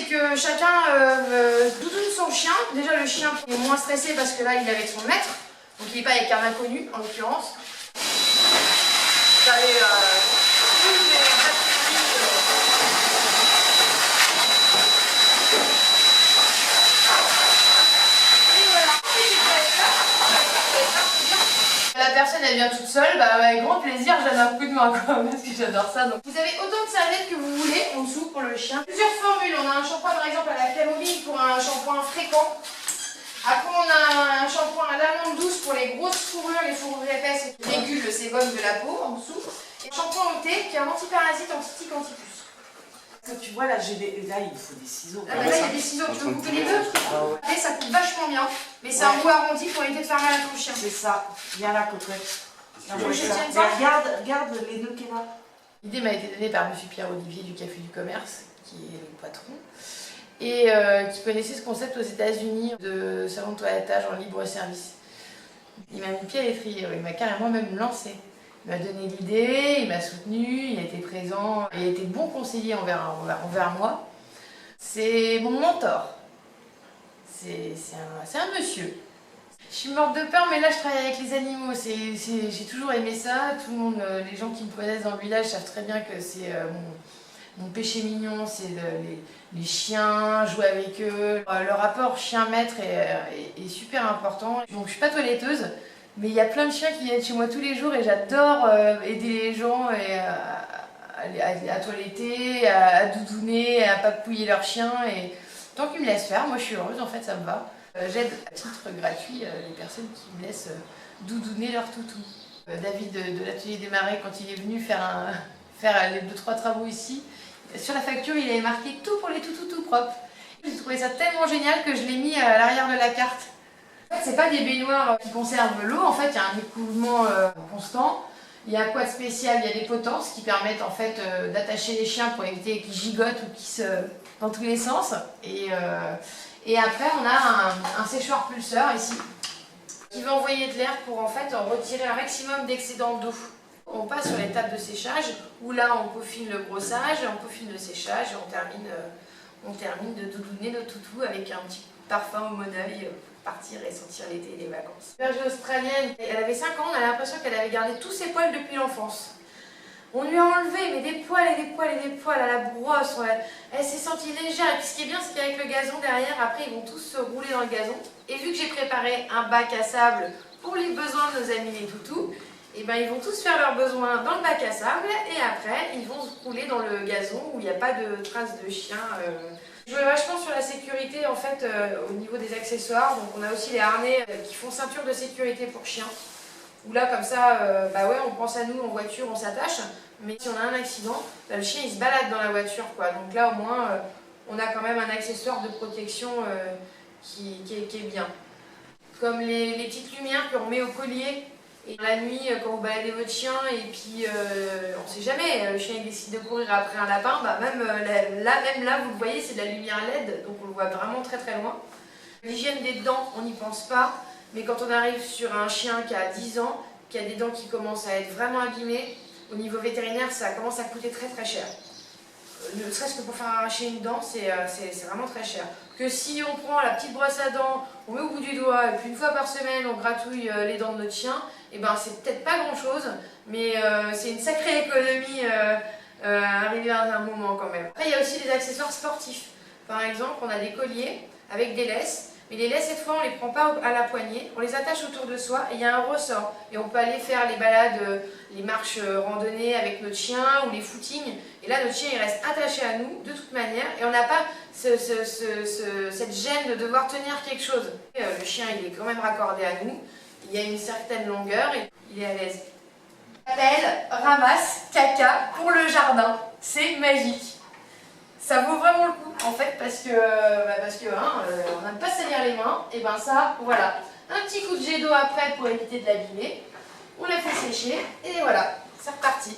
que chacun doudoune son chien. Déjà le chien est moins stressé parce que là il est avec son maître, donc il n'est pas avec un inconnu en l'occurrence. La personne elle vient toute seule, bah avec grand plaisir je donne un coup de main quoi, parce que j'adore ça. Donc, vous avez autant de serviettes que vous voulez en dessous pour le chien. Plusieurs formules, on a un shampoing par exemple à la camomille pour un shampoing fréquent. Après on a un shampoing à l'amande douce pour les grosses fourrures, les fourrures épaisses qui régulent le sébum de la peau en dessous. Et un shampoing au thé qui est un antiparasite, anti-tique, anti-puce. Tu vois là, là il faut des ciseaux. Ah, là il y a des ciseaux, tu veux couper les deux? Et ça coupe vachement bien, mais c'est un goût arrondi pour éviter de faire mal à ton chien. C'est ça, viens là cocotte. Regarde les deux qu'il y a là. L'idée m'a été donnée par M. Pierre-Olivier du Café du Commerce, qui est le patron, et qui connaissait ce concept aux États-Unis de salon de toilettage en libre service. Il m'a mis le pied à l'étrier, il m'a carrément même lancé. Il m'a donné l'idée, il m'a soutenu, il a été présent, il a été bon conseiller envers moi. C'est mon mentor. C'est un monsieur. Je suis morte de peur, mais là je travaille avec les animaux. J'ai toujours aimé ça. Tout le monde, les gens qui me connaissent dans le village savent très bien que c'est mon péché mignon, c'est les chiens, jouer avec eux. Le rapport chien-maître est super important. Donc je suis pas toiletteuse. Mais il y a plein de chiens qui viennent chez moi tous les jours et j'adore aider les gens et à toiletter, à doudouner, à papouiller leurs chiens. Et tant qu'ils me laissent faire, moi je suis heureuse, en fait ça me va. J'aide à titre gratuit les personnes qui me laissent doudouner leur toutou. David de l'atelier des Marais, quand il est venu faire les 2-3 travaux ici, sur la facture il avait marqué tout pour les toutous tout propres. J'ai trouvé ça tellement génial que je l'ai mis à l'arrière de la carte. En fait, c'est pas des baignoires qui conservent l'eau, en fait, il y a un écoulement constant. Il y a un quad spécial, il y a des potences qui permettent en fait d'attacher les chiens pour éviter qu'ils gigotent ou qu'ils dans tous les sens. Et après, on a un séchoir pulseur ici qui va envoyer de l'air pour en fait en retirer un maximum d'excédent d'eau. On passe sur l'étape de séchage où là on peaufine le brossage, on peaufine le séchage et on termine de doudouner nos toutous avec un petit parfum au moneuil. Partir et sentir l'été et les vacances. La berger australienne, elle avait 5 ans, on a l'impression qu'elle avait gardé tous ses poils depuis l'enfance. On lui a enlevé mais des poils et des poils et des poils à la brosse, elle s'est sentie légère. Et puis ce qui est bien, c'est qu'avec le gazon derrière, après ils vont tous se rouler dans le gazon. Et vu que j'ai préparé un bac à sable pour les besoins de nos amis les toutous, et ben ils vont tous faire leurs besoins dans le bac à sable et après ils vont se rouler dans le gazon où il n'y a pas de traces de chien. Je jouais vachement sur la sécurité en fait au niveau des accessoires, donc on a aussi les harnais qui font ceinture de sécurité pour chiens. Où là comme ça, bah ouais, on pense à nous en voiture, on s'attache, mais si on a un accident, bah, le chien il se balade dans la voiture quoi. Donc là au moins on a quand même un accessoire de protection qui est bien. Comme les petites lumières qu'on met au collier. Et la nuit, quand vous baladez votre chien, et puis on ne sait jamais, le chien il décide de courir après un lapin, bah même là, vous le voyez, c'est de la lumière LED, donc on le voit vraiment très très loin. L'hygiène des dents, on n'y pense pas, mais quand on arrive sur un chien qui a 10 ans, qui a des dents qui commencent à être vraiment abîmées, au niveau vétérinaire, ça commence à coûter très très cher. Ne serait-ce que pour faire arracher une dent, c'est vraiment très cher. Que si on prend la petite brosse à dents, on met au bout du doigt, et puis une fois par semaine, on gratouille les dents de notre chien, et ben c'est peut-être pas grand-chose, mais c'est une sacrée économie arrivée à un moment quand même. Après, il y a aussi des accessoires sportifs. Par exemple, on a des colliers avec des laisses. Mais les laisses, cette fois, on ne les prend pas à la poignée, on les attache autour de soi et il y a un ressort. Et on peut aller faire les balades, les marches randonnées avec notre chien ou les footings. Et là, notre chien, il reste attaché à nous de toute manière et on n'a pas cette gêne de devoir tenir quelque chose. Le chien, il est quand même raccordé à nous, il y a une certaine longueur et il est à l'aise. Appel, ramasse, caca pour le jardin. C'est magique. Ça vaut vraiment le coup en fait parce que on n'aime pas salir les mains, et ben ça, voilà. Un petit coup de jet d'eau après pour éviter de l'abîmer, on la fait sécher et voilà, c'est reparti.